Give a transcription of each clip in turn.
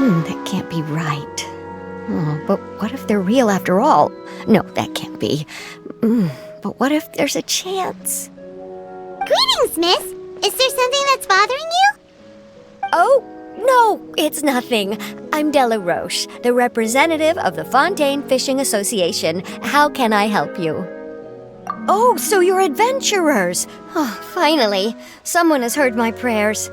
That can't be right. Oh, but what if they're real after all? No, that can't be. But what if there's a chance? Greetings, miss. Is there something that's bothering you? Oh, no, it's nothing. I'm Della Roche, the representative of the Fontaine Fishing Association. How can I help you? Oh, so you're adventurers. Oh, finally, someone has heard my prayers.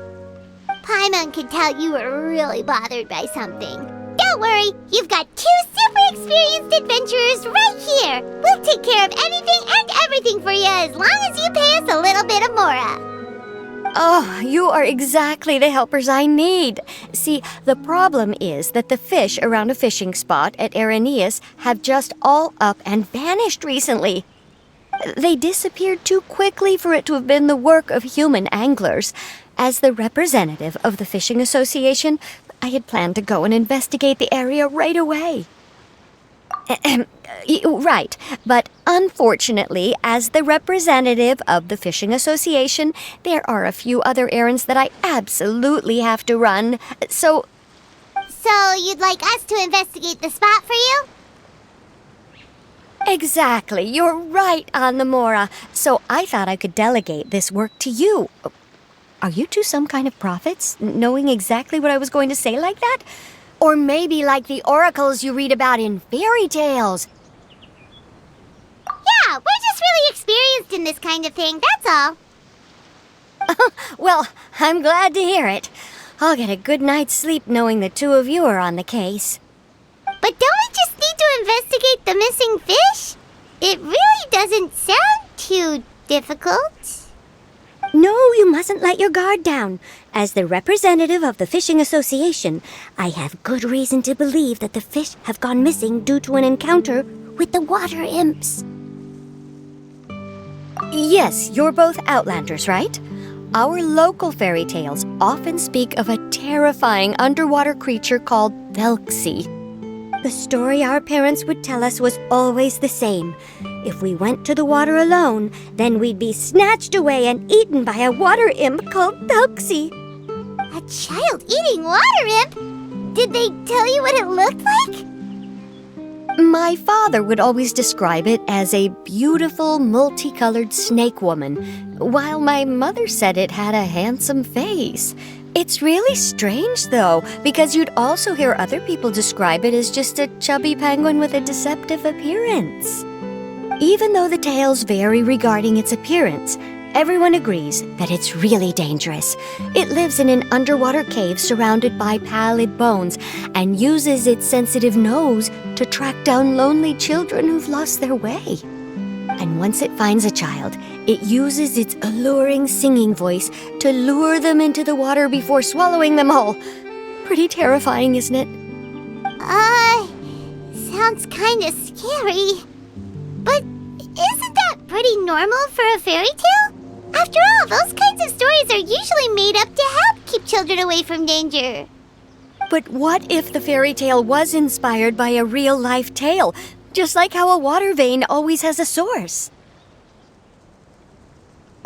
Paimon could tell you were really bothered by something. Don't worry, you've got 2 super experienced adventurers right here. We'll take care of anything and everything for you as long as you pay us a little bit of mora. Oh, you are exactly the helpers I need. See, the problem is that the fish around a fishing spot at Irenaeus have just all up and vanished recently. They disappeared too quickly for it to have been the work of human anglers. As the representative of the Fishing Association, I had planned to go and investigate the area right away. Right, but unfortunately, as the representative of the Fishing Association, there are a few other errands that I absolutely have to run, so... So you'd like us to investigate the spot for you? Exactly, you're right on the mora, so I thought I could delegate this work to you. Are you two some kind of prophets, knowing exactly what I was going to say like that? Or maybe like the oracles you read about in fairy tales. Yeah, we're just really experienced in this kind of thing, that's all. Well, I'm glad to hear it. I'll get a good night's sleep knowing the two of you are on the case. But don't we just need to investigate the missing fish? It really doesn't sound too difficult. No, you mustn't let your guard down. As the representative of the Fishing Association, I have good reason to believe that the fish have gone missing due to an encounter with the water imps. Yes, you're both Outlanders, right? Our local fairy tales often speak of a terrifying underwater creature called Thelxie. The story our parents would tell us was always the same. If we went to the water alone, then we'd be snatched away and eaten by a water imp called Thelxie. A child-eating water imp? Did they tell you what it looked like? My father would always describe it as a beautiful, multicolored snake woman, while my mother said it had a handsome face. It's really strange, though, because you'd also hear other people describe it as just a chubby penguin with a deceptive appearance. Even though the tales vary regarding its appearance, everyone agrees that it's really dangerous. It lives in an underwater cave surrounded by pallid bones and uses its sensitive nose to track down lonely children who've lost their way. And once it finds a child, it uses its alluring singing voice to lure them into the water before swallowing them whole. Pretty terrifying, isn't it? Sounds kinda scary. But isn't that pretty normal for a fairy tale? After all, those kinds of stories are usually made up to help keep children away from danger. But what if the fairy tale was inspired by a real-life tale, just like how a water vein always has a source?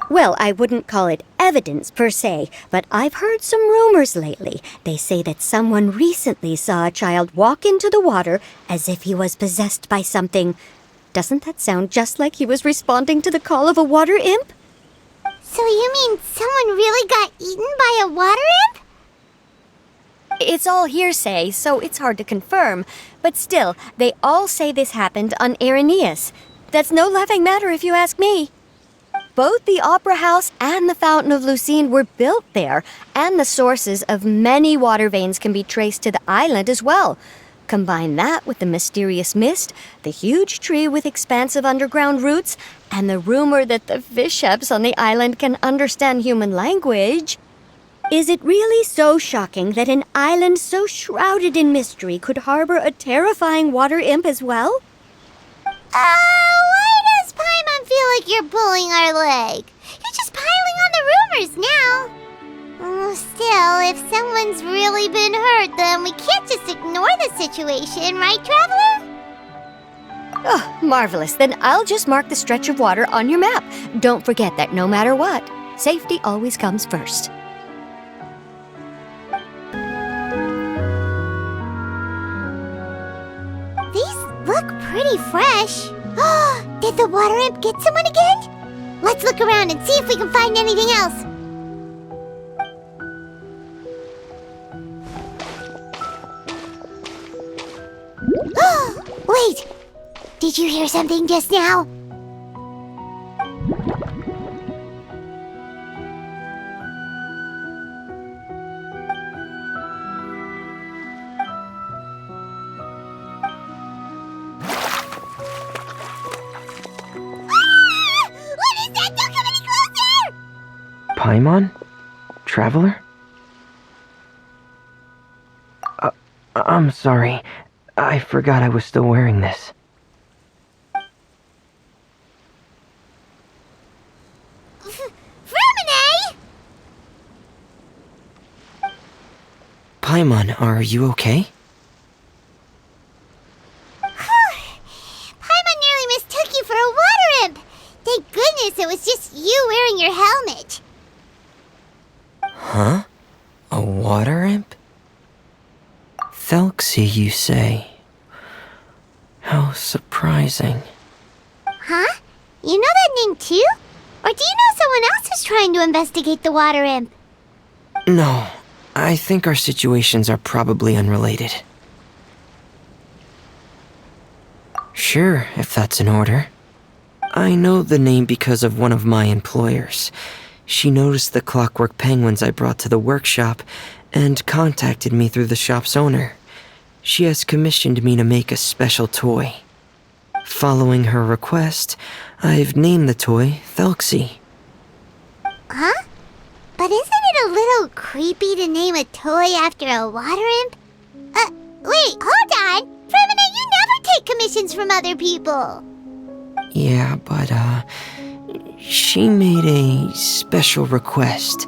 Well, I wouldn't call it evidence per se, but I've heard some rumors lately. They say that someone recently saw a child walk into the water as if he was possessed by something. Doesn't that sound just like he was responding to the call of a water imp? So you mean someone really got eaten by a water imp? It's all hearsay, so it's hard to confirm. But still, they all say this happened on Irenaeus. That's no laughing matter if you ask me. Both the Opera House and the Fountain of Lucine were built there, and the sources of many water veins can be traced to the island as well. Combine that with the mysterious mist, the huge tree with expansive underground roots, and the rumor that the fish-eps on the island can understand human language. Is it really so shocking that an island so shrouded in mystery could harbor a terrifying water imp as well? Why does Paimon feel like you're pulling our leg? You're just piling on the rumors now. Still, if someone's really been hurt, then we can't just ignore the situation, right, Traveler? Oh, marvelous. Then I'll just mark the stretch of water on your map. Don't forget that no matter what, safety always comes first. pretty fresh. Did the water imp get someone again? Let's look around and see if we can find anything else. Wait! Did you hear something just now? Paimon? Traveler? I'm sorry. I forgot I was still wearing this. Fremine! Paimon, are you okay? Paimon nearly mistook you for a water imp! Thank goodness it was just you wearing your helmet. Huh? A water imp? Thelxie, you say? How surprising. Huh? You know that name too? Or do you know someone else who's trying to investigate the water imp? No, I think our situations are probably unrelated. Sure, if that's in order. I know the name because of one of my employers. She noticed the clockwork penguins I brought to the workshop and contacted me through the shop's owner. She has commissioned me to make a special toy. Following her request, I've named the toy Thelxie. Huh? But isn't it a little creepy to name a toy after a water imp? Wait, hold on! Fremine, you never take commissions from other people! Yeah, but, she made a special request,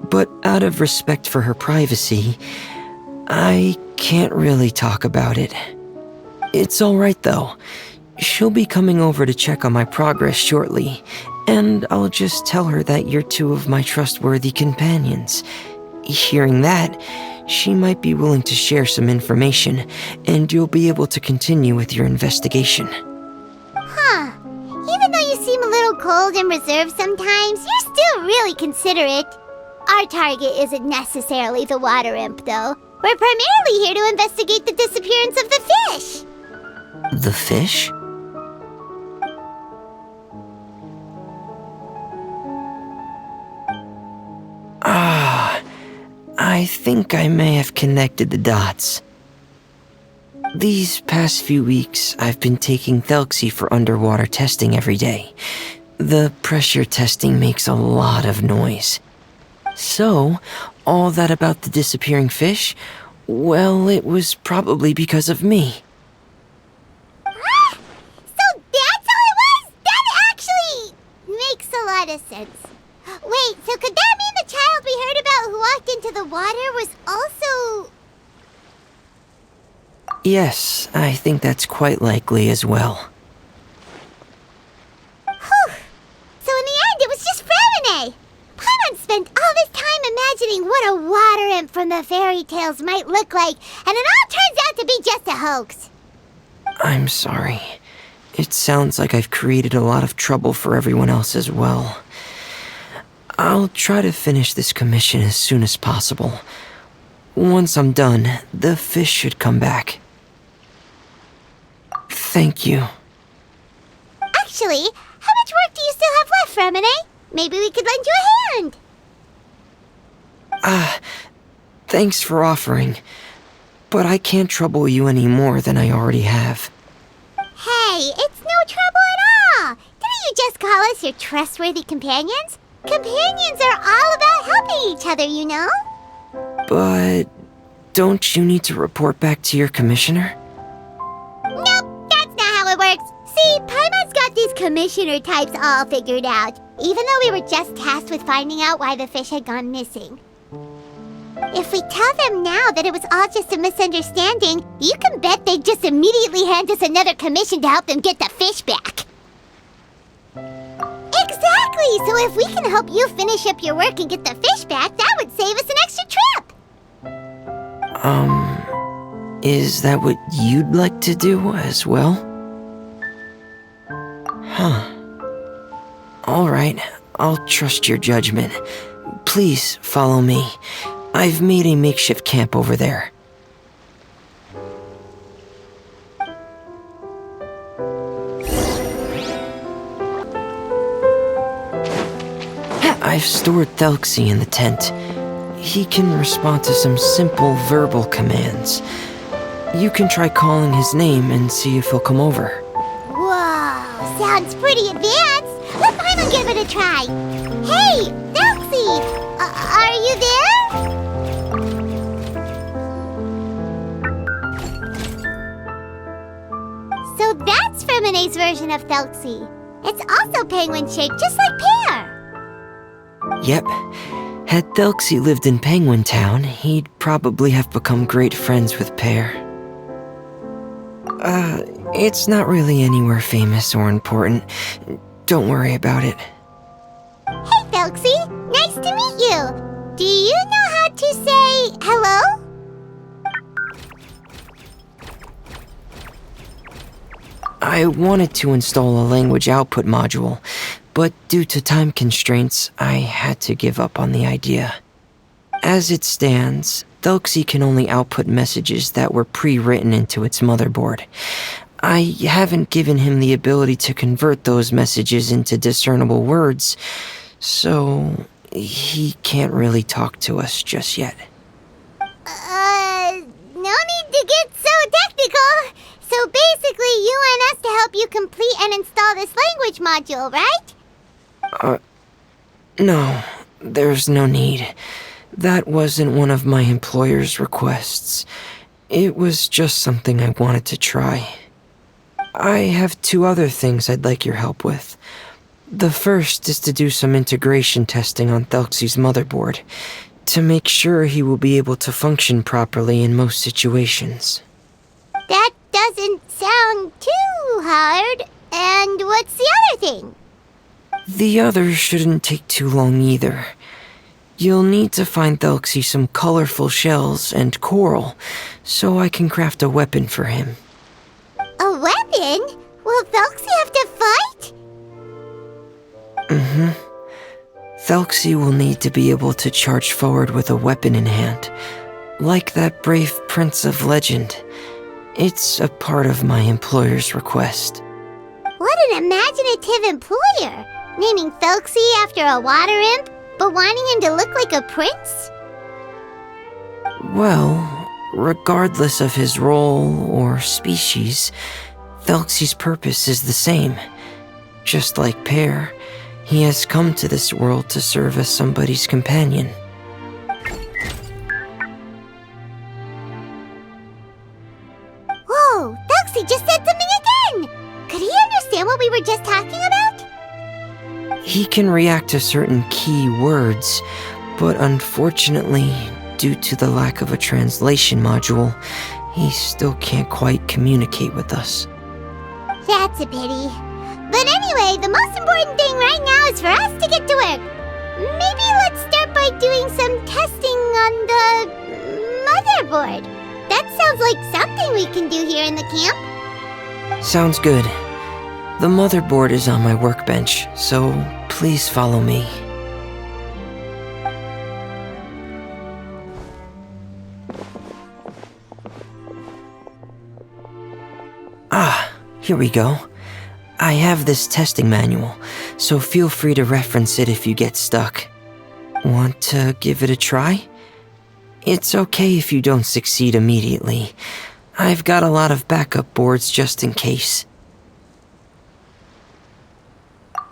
but out of respect for her privacy, I can't really talk about it. It's alright though. She'll be coming over to check on my progress shortly, and I'll just tell her that you're two of my trustworthy companions. Hearing that, she might be willing to share some information, and you'll be able to continue with your investigation. Huh. Even though you seem a little cold and reserved sometimes, you're still really considerate. Our target isn't necessarily the water imp, though. We're primarily here to investigate the disappearance of the fish. The fish? I think I may have connected the dots. These past few weeks, I've been taking Thelxie for underwater testing every day. The pressure testing makes a lot of noise. So, all that about the disappearing fish? Well, it was probably because of me. So that's all it was? That actually makes a lot of sense. Wait, so could that mean the child we heard about who walked into the water was also... Yes, I think that's quite likely as well. Whew. So in the end, it was just Fremine. Paimon spent all this time imagining what a water imp from the fairy tales might look like, and it all turns out to be just a hoax. I'm sorry. It sounds like I've created a lot of trouble for everyone else as well. I'll try to finish this commission as soon as possible. Once I'm done, the fish should come back. Thank you. Actually, how much work do you still have left, Fremine? Maybe we could lend you a hand. Thanks for offering. But I can't trouble you any more than I already have. Hey, it's no trouble at all. Didn't you just call us your trustworthy companions? Companions are all about helping each other, you know? But don't you need to report back to your commissioner? Nope, that's not how it works. See, Paimon's got these commissioner types all figured out, even though we were just tasked with finding out why the fish had gone missing. If we tell them now that it was all just a misunderstanding, you can bet they'd just immediately hand us another commission to help them get the fish back. Exactly! So if we can help you finish up your work and get the fish back, that would save us an extra trip! Is that what you'd like to do as well? All right, I'll trust your judgment. Please follow me. I've made a makeshift camp over there. I've stored Thelxie in the tent. He can respond to some simple verbal commands. You can try calling his name and see if he'll come over. Whoa, sounds pretty advanced. Let Paimon give it a try. Hey, Thelxie, are you there? So that's Fremine's version of Thelxie. It's also penguin-shaped, just like Pear. Yep. Had Thelxie lived in Penguin Town, he'd probably have become great friends with Pear. It's not really anywhere famous or important. Don't worry about it. Hey, Thelxie, nice to meet you. Do you know how to say hello? I wanted to install a language output module, but due to time constraints, I had to give up on the idea. As it stands, Thelxie can only output messages that were pre-written into its motherboard. I haven't given him the ability to convert those messages into discernible words, so he can't really talk to us just yet. No need to get so technical. So basically, you want us to help you complete and install this language module, right? No, there's no need. That wasn't one of my employer's requests. It was just something I wanted to try. I have 2 other things I'd like your help with. The first is to do some integration testing on Thelxie's motherboard, to make sure he will be able to function properly in most situations. That doesn't sound too hard. And what's the other thing? The other shouldn't take too long either. You'll need to find Thelxie some colorful shells and coral, so I can craft a weapon for him. A weapon? Will Thelxie have to fight? Thelxie will need to be able to charge forward with a weapon in hand, like that brave prince of legend. It's a part of my employer's request. What an imaginative employer! Naming Thelxie after a water imp, but wanting him to look like a prince? Well, regardless of his role or species, Thelxie's purpose is the same. Just like Pear, he has come to this world to serve as somebody's companion. Whoa, Thelxie just said something again! Could he understand what we were just talking about? He can react to certain key words, but unfortunately, due to the lack of a translation module, he still can't quite communicate with us. That's a pity. But anyway, the most important thing right now is for us to get to work. Maybe let's start by doing some testing on the motherboard. That sounds like something we can do here in the camp. Sounds good. The motherboard is on my workbench, so please follow me. Here we go. I have this testing manual, so feel free to reference it if you get stuck. Want to give it a try? It's okay if you don't succeed immediately. I've got a lot of backup boards just in case.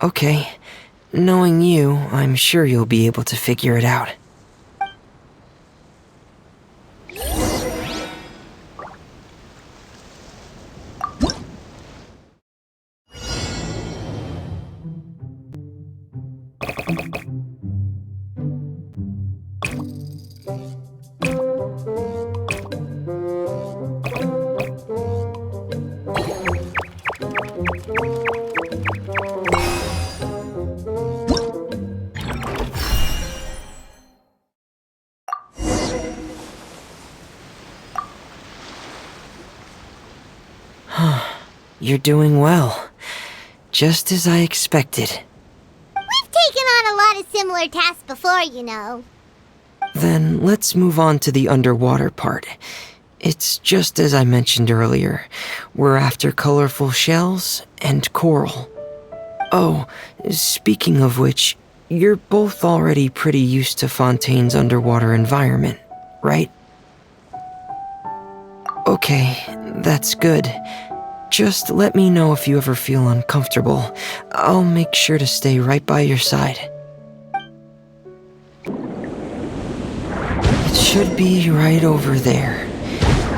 Okay, knowing you, I'm sure you'll be able to figure it out. You're doing well. Just as I expected. taken on a lot of similar tasks before, you know. Then let's move on to the underwater part. It's just as I mentioned earlier. We're after colorful shells and coral. Oh, speaking of which, you're both already pretty used to Fontaine's underwater environment, right? Okay, that's good. Just let me know if you ever feel uncomfortable. I'll make sure to stay right by your side. It should be right over there.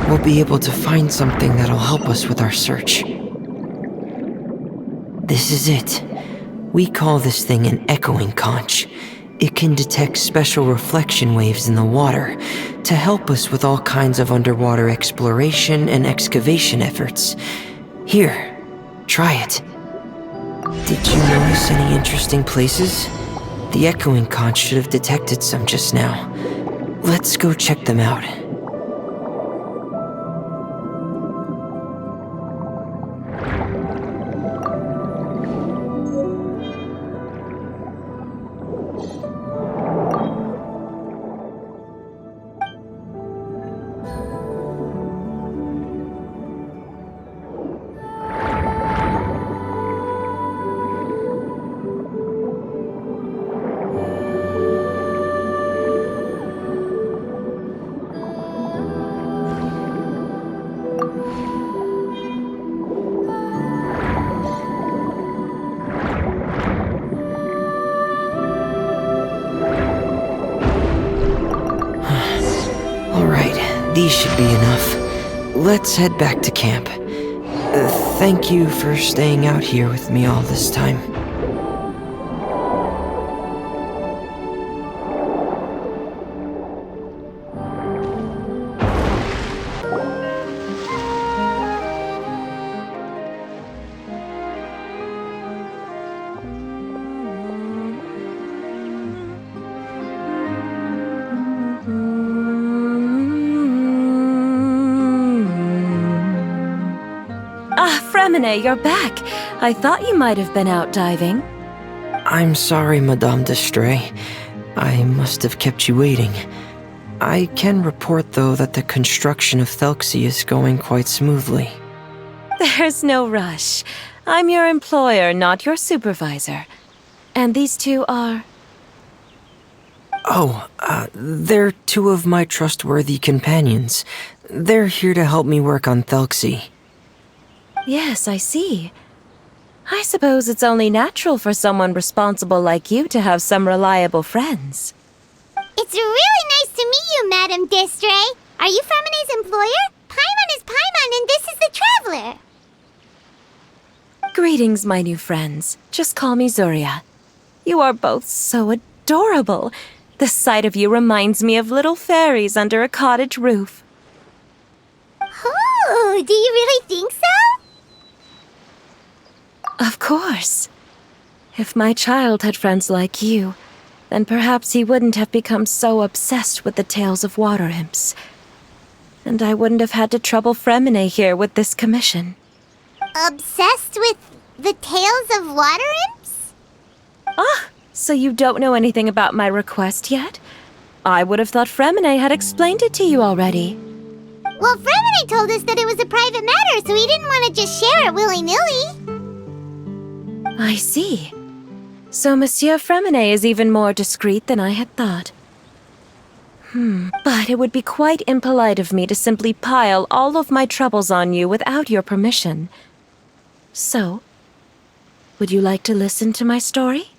We'll be able to find something that'll help us with our search. This is it. We call this thing an echoing conch. It can detect special reflection waves in the water to help us with all kinds of underwater exploration and excavation efforts. Here, try it. Did you notice any interesting places? The echoing conch should have detected some just now. Let's go check them out. These should be enough. Let's head back to camp. Thank you for staying out here with me all this time. Fremine, you're back. I thought you might have been out diving. I'm sorry, Madame d'Estray. I must have kept you waiting. I can report, though, that the construction of Thelxie is going quite smoothly. There's no rush. I'm your employer, not your supervisor. And these two are... Oh, they're two of my trustworthy companions. They're here to help me work on Thelxie. Yes, I see. I suppose it's only natural for someone responsible like you to have some reliable friends. It's really nice to meet you, Madame d'Estray. Are you Fremine's employer? Paimon is Paimon, and this is the Traveler. Greetings, my new friends. Just call me Zuria. You are both so adorable. The sight of you reminds me of little fairies under a cottage roof. Oh, do you really think so? Of course. If my child had friends like you, then perhaps he wouldn't have become so obsessed with the tales of water imps. And I wouldn't have had to trouble Fremine here with this commission. Obsessed with the tales of water imps? Ah, so you don't know anything about my request yet? I would have thought Fremine had explained it to you already. Well, Fremine told us that it was a private matter, so he didn't want to just share it willy-nilly. I see. So Monsieur Fremine is even more discreet than I had thought. But it would be quite impolite of me to simply pile all of my troubles on you without your permission. So, would you like to listen to my story?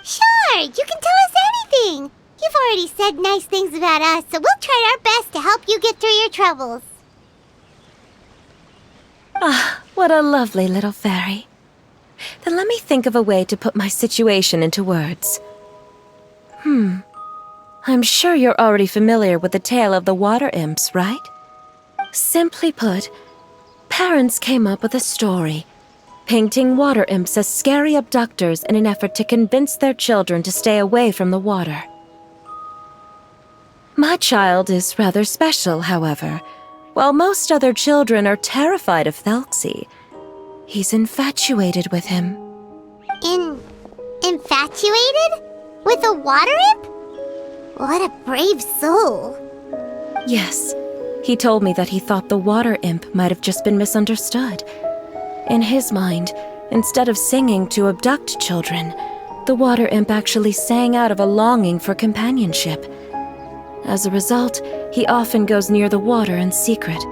Sure, you can tell us anything. You've already said nice things about us, so we'll try our best to help you get through your troubles. Ah, what a lovely little fairy. Then let me think of a way to put my situation into words. I'm sure you're already familiar with the tale of the water imps, right? Simply put, parents came up with a story, painting water imps as scary abductors in an effort to convince their children to stay away from the water. My child is rather special, however. While most other children are terrified of Thelxie, he's infatuated with him. Infatuated? infatuated? With a water imp? What a brave soul. Yes, he told me that he thought the water imp might have just been misunderstood. In his mind, instead of singing to abduct children, the water imp actually sang out of a longing for companionship. As a result, he often goes near the water in secret.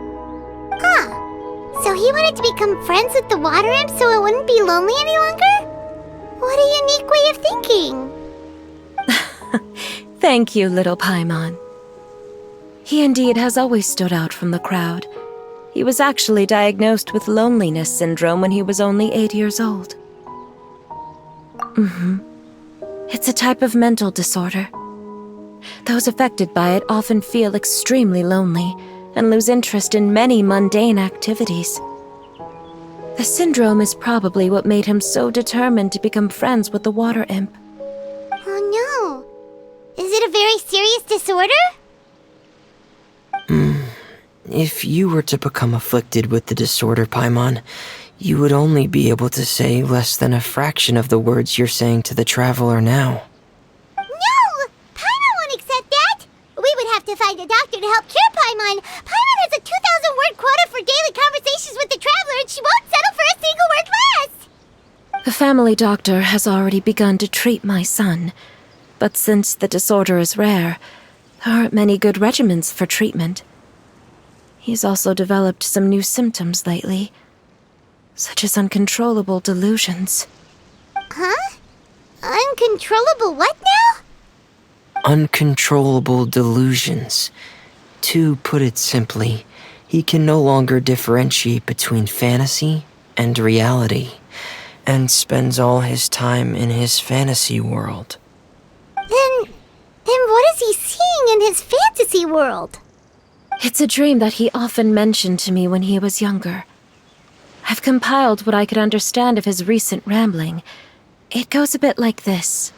Huh. So he wanted to become friends with the water imp so it wouldn't be lonely any longer? What a unique way of thinking. Thank you, little Paimon. He indeed has always stood out from the crowd. He was actually diagnosed with loneliness syndrome when he was only 8 years old. It's a type of mental disorder. Those affected by it often feel extremely lonely and lose interest in many mundane activities. The syndrome is probably what made him so determined to become friends with the water imp. Oh no. Is it a very serious disorder? If you were to become afflicted with the disorder, Paimon, you would only be able to say less than a fraction of the words you're saying to the traveler now. No! Paimon won't accept that! We would have to find a doctor to help cure Paimon. Paimon has a 2,000-word quota for daily conversations with the traveler, and she won't settle for a single word less! The family doctor has already begun to treat my son, but since the disorder is rare, there aren't many good regimens for treatment. He's also developed some new symptoms lately, such as uncontrollable delusions. Huh? Uncontrollable what now? Uncontrollable delusions. To put it simply, he can no longer differentiate between fantasy and reality, and spends all his time in his fantasy world. Then what is he seeing in his fantasy world? It's a dream that he often mentioned to me when he was younger. I've compiled what I could understand of his recent rambling. It goes a bit like this.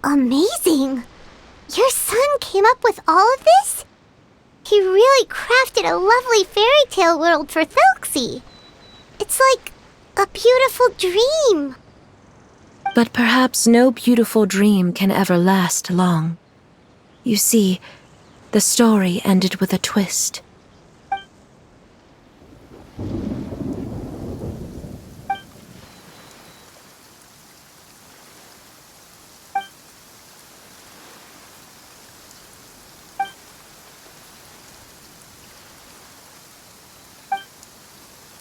Amazing! Your son came up with all of this? He really crafted a lovely fairy tale world for Thelxie. It's like a beautiful dream. But perhaps no beautiful dream can ever last long. You see, the story ended with a twist.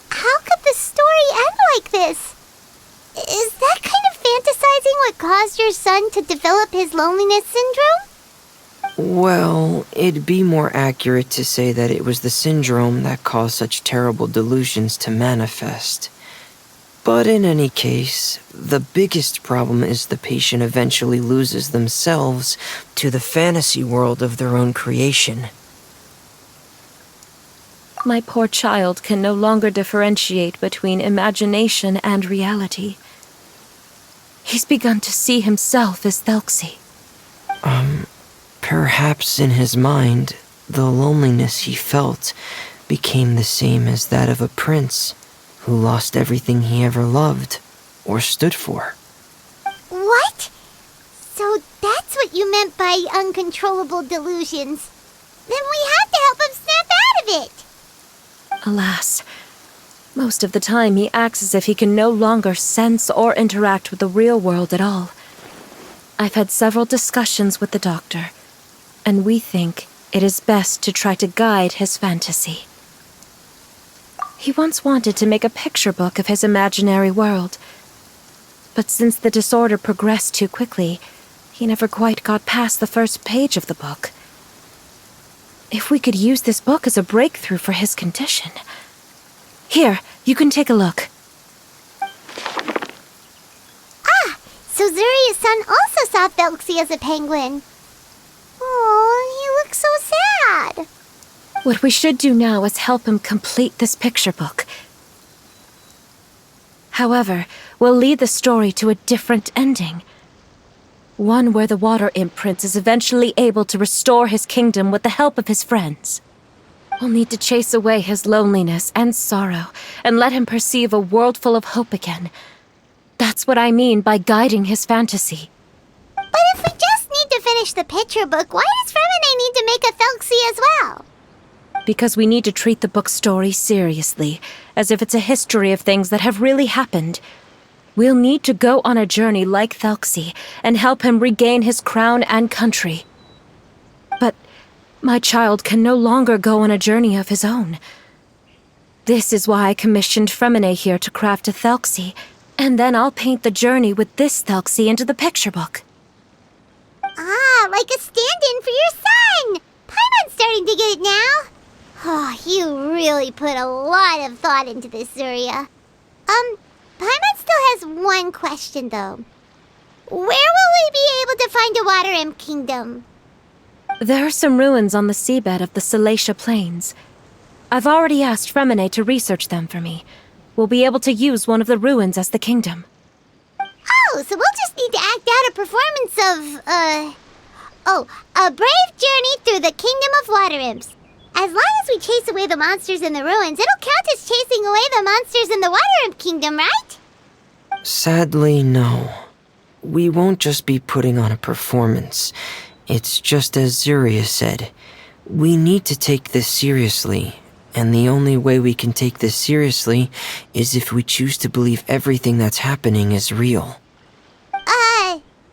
How could the story end like this? Is that kind of fantasizing what caused your son to develop his loneliness syndrome? Well, it'd be more accurate to say that it was the syndrome that caused such terrible delusions to manifest. But in any case, the biggest problem is the patient eventually loses themselves to the fantasy world of their own creation. My poor child can no longer differentiate between imagination and reality. He's begun to see himself as Thelxie. Perhaps in his mind, the loneliness he felt became the same as that of a prince who lost everything he ever loved or stood for. What? So that's what you meant by uncontrollable delusions. Then we have to help him snap out of it. Alas, most of the time he acts as if he can no longer sense or interact with the real world at all. I've had several discussions with the doctor, and we think it is best to try to guide his fantasy. He once wanted to make a picture book of his imaginary world, but since the disorder progressed too quickly, he never quite got past the first page of the book. If we could use this book as a breakthrough for his condition. Here, you can take a look. Ah, so Zuria's son also saw Thelxie as a penguin. Oh, he looks so sad. What we should do now is help him complete this picture book. However, will lead the story to a different ending. One where the Water Imp Prince is eventually able to restore his kingdom with the help of his friends. We'll need to chase away his loneliness and sorrow and let him perceive a world full of hope again. That's what I mean by guiding his fantasy. But if we just need to finish the picture book, why does Fremine need to make a Thelxie as well? Because we need to treat the book's story seriously, as if it's a history of things that have really happened. We'll need to go on a journey like Thelxie and help him regain his crown and country. But my child can no longer go on a journey of his own. This is why I commissioned Fremine here to craft a Thelxie, and then I'll paint the journey with this Thelxie into the picture book. Ah, like a stand-in for your son! Paimon's starting to get it now. Oh, you really put a lot of thought into this, Zuria. Paimon still has one question, though. Where will we be able to find a Water Imp Kingdom? There are some ruins on the seabed of the Salacia Plains. I've already asked Fremine to research them for me. We'll be able to use one of the ruins as the kingdom. Oh, so we'll just need to act out a performance of, a brave journey through the Kingdom of Water Imps. As long as we chase away the monsters in the ruins, it'll count as chasing away the monsters in the Water Imp Kingdom, right? Sadly, no. We won't just be putting on a performance. It's just as Zuria said. We need to take this seriously. And the only way we can take this seriously is if we choose to believe everything that's happening is real.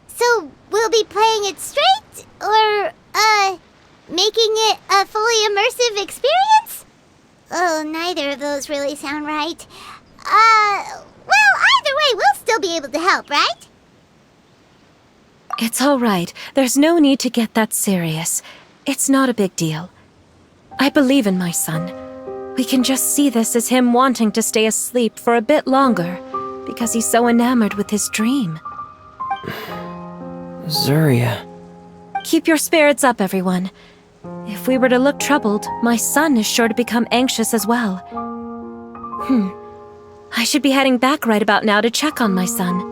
So we'll be playing it straight? Or, making it a fully immersive experience? Oh, neither of those really sound right. Well, either way, we'll still be able to help, right? It's all right. There's no need to get that serious. It's not a big deal. I believe in my son. We can just see this as him wanting to stay asleep for a bit longer, because he's so enamored with his dream. Zuria. Keep your spirits up, everyone. If we were to look troubled, my son is sure to become anxious as well. I should be heading back right about now to check on my son.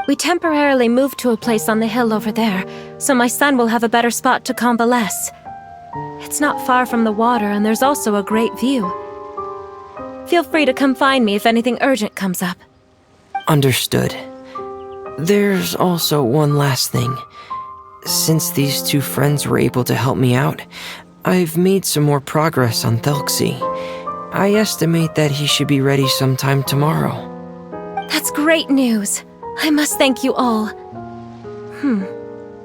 We temporarily moved to a place on the hill over there, so my son will have a better spot to convalesce. It's not far from the water, and there's also a great view. Feel free to come find me if anything urgent comes up. Understood. There's also one last thing. Since these two friends were able to help me out, I've made some more progress on Thelxie. I estimate that he should be ready sometime tomorrow. That's great news. I must thank you all.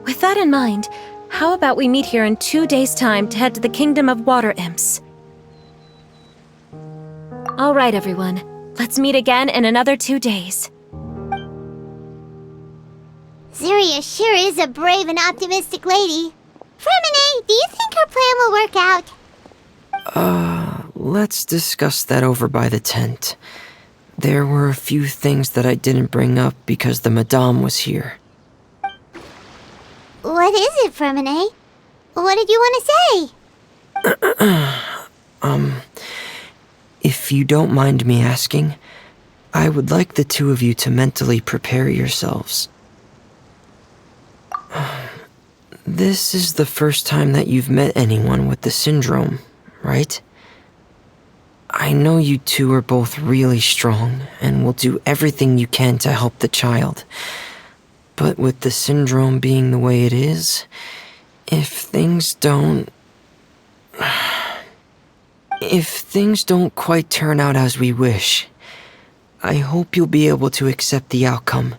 With that in mind, how about we meet here in 2 days' time to head to the Kingdom of Water Imps? All right, everyone. Let's meet again in another 2 days. Zuria sure is a brave and optimistic lady. Fremine, do you think her plan will work out? Let's discuss that over by the tent. There were a few things that I didn't bring up because the Madame was here. What is it, Fremine? What did you want to say? If you don't mind me asking, I would like the two of you to mentally prepare yourselves. This is the first time that you've met anyone with the syndrome, right? I know you two are both really strong and will do everything you can to help the child. But with the syndrome being the way it is, if things don't quite turn out as we wish, I hope you'll be able to accept the outcome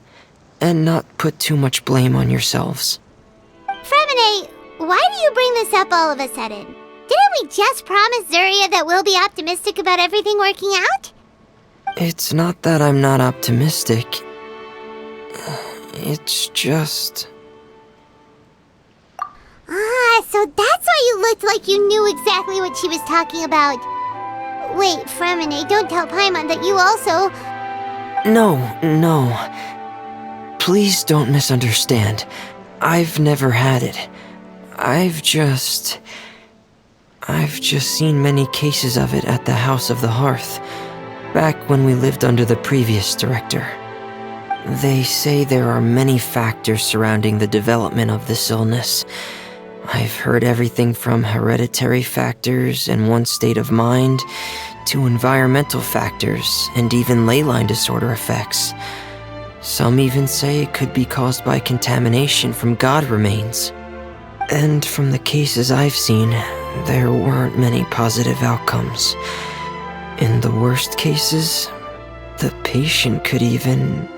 and not put too much blame on yourselves. Fremine, why do you bring this up all of a sudden? Didn't we just promise Zuria that we'll be optimistic about everything working out? It's not that I'm not optimistic. It's just... So that's why you looked like you knew exactly what she was talking about. Wait, Fremine, don't tell Paimon that you also... No. Please don't misunderstand. I've never had it. I've just seen many cases of it at the House of the Hearth. back when we lived under the previous director. They say there are many factors surrounding the development of this illness. I've heard everything from hereditary factors and one's state of mind, to environmental factors and even ley line disorder effects. Some even say it could be caused by contamination from god remains. And from the cases I've seen, there weren't many positive outcomes. In the worst cases, the patient could even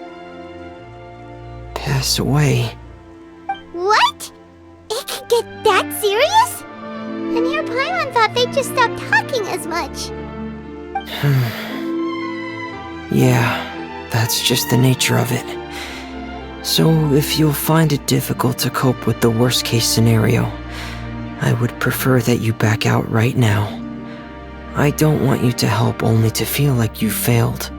pass away. What? It could get that serious? And your Paimon thought they'd just stop talking as much. Yeah, that's just the nature of it. So if you'll find it difficult to cope with the worst case scenario, I would prefer that you back out right now. I don't want you to help only to feel like you failed.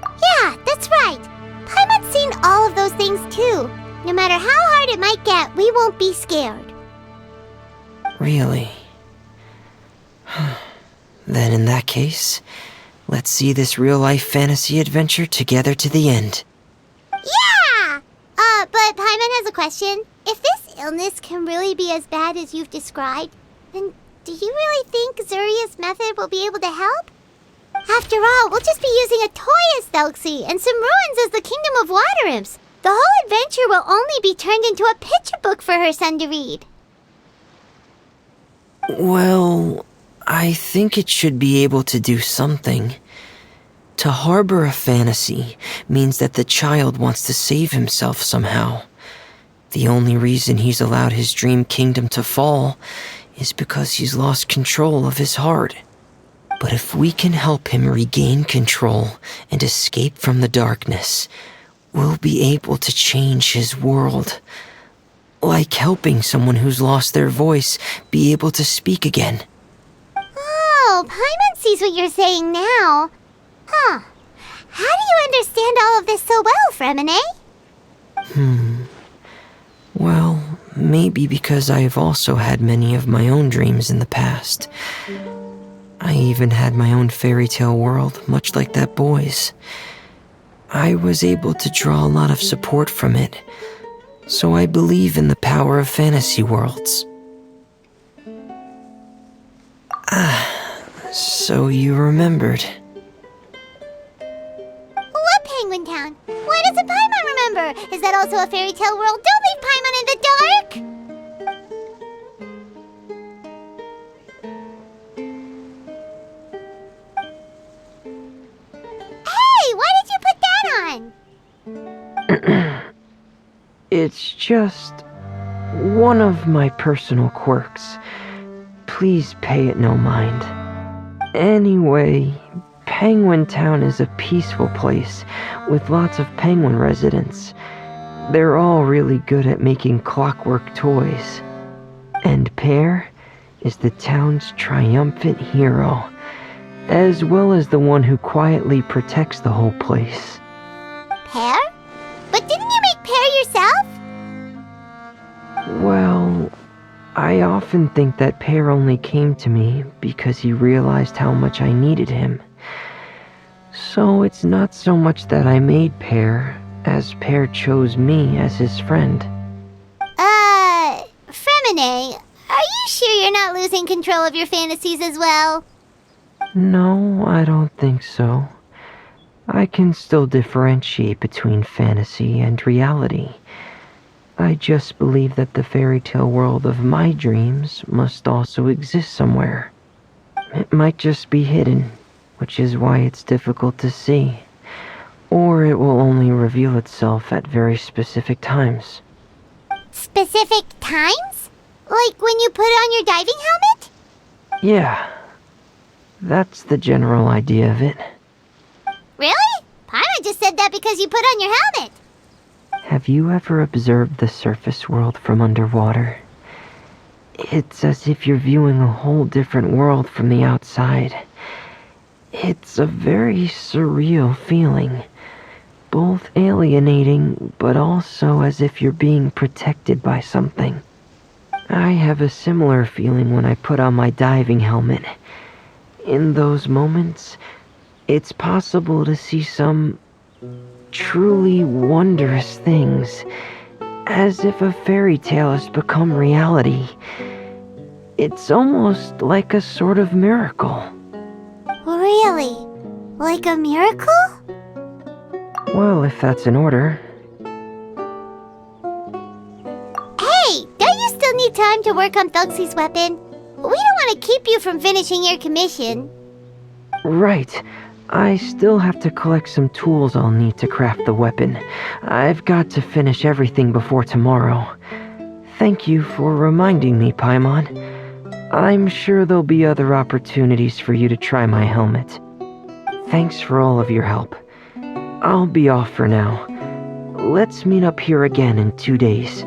Yeah, that's right. Paimon's seen all of those things too. No matter how hard it might get, we won't be scared. Really? Then in that case, let's see this real-life fantasy adventure together to the end. Yeah! But Paimon has a question. If this illness can really be as bad as you've described, then do you really think Zuria's method will be able to help? After all, we'll just be using a toy as Thelxie and some ruins as the Kingdom of Water Imps. The whole adventure will only be turned into a picture book for her son to read. Well, I think it should be able to do something. To harbor a fantasy means that the child wants to save himself somehow. The only reason he's allowed his dream kingdom to fall is because he's lost control of his heart. But if we can help him regain control and escape from the darkness, we'll be able to change his world. Like helping someone who's lost their voice be able to speak again. Oh, Paimon sees what you're saying now. Huh. How do you understand all of this so well, Fremine? Well, maybe because I've also had many of my own dreams in the past. I even had my own fairy tale world, much like that boy's. I was able to draw a lot of support from it, so I believe in the power of fantasy worlds. So you remembered. What Penguin Town? Why doesn't Paimon remember? Is that also a fairy tale world? Don't leave Paimon in the dark! Hey, why did you put that on? It's just one of my personal quirks. Please pay it no mind. Anyway, Penguin Town is a peaceful place with lots of penguin residents. They're all really good at making clockwork toys. And Pear is the town's triumphant hero, as well as the one who quietly protects the whole place. Pear? But didn't you make Pear yourself? Well, I often think that Pear only came to me because he realized how much I needed him. So it's not so much that I made Pear, as Pear chose me as his friend. Fremine, are you sure you're not losing control of your fantasies as well? No, I don't think so. I can still differentiate between fantasy and reality. I just believe that the fairy tale world of my dreams must also exist somewhere. It might just be hidden, which is why it's difficult to see. Or it will only reveal itself at very specific times. Specific times? Like when you put on your diving helmet? Yeah, that's the general idea of it. Really? Paimon just said that because you put on your helmet. Have you ever observed the surface world from underwater? It's as if you're viewing a whole different world from the outside. It's a very surreal feeling, both alienating, but also as if you're being protected by something. I have a similar feeling when I put on my diving helmet. In those moments, it's possible to see some truly wondrous things, as if a fairy tale has become reality. It's almost like a sort of miracle. Really? Like a miracle? Well, if that's in order. Hey, don't you still need time to work on Thelxie's weapon? We don't want to keep you from finishing your commission. Right. I still have to collect some tools I'll need to craft the weapon. I've got to finish everything before tomorrow. Thank you for reminding me, Paimon. I'm sure there'll be other opportunities for you to try my helmet. Thanks for all of your help. I'll be off for now. Let's meet up here again in 2 days.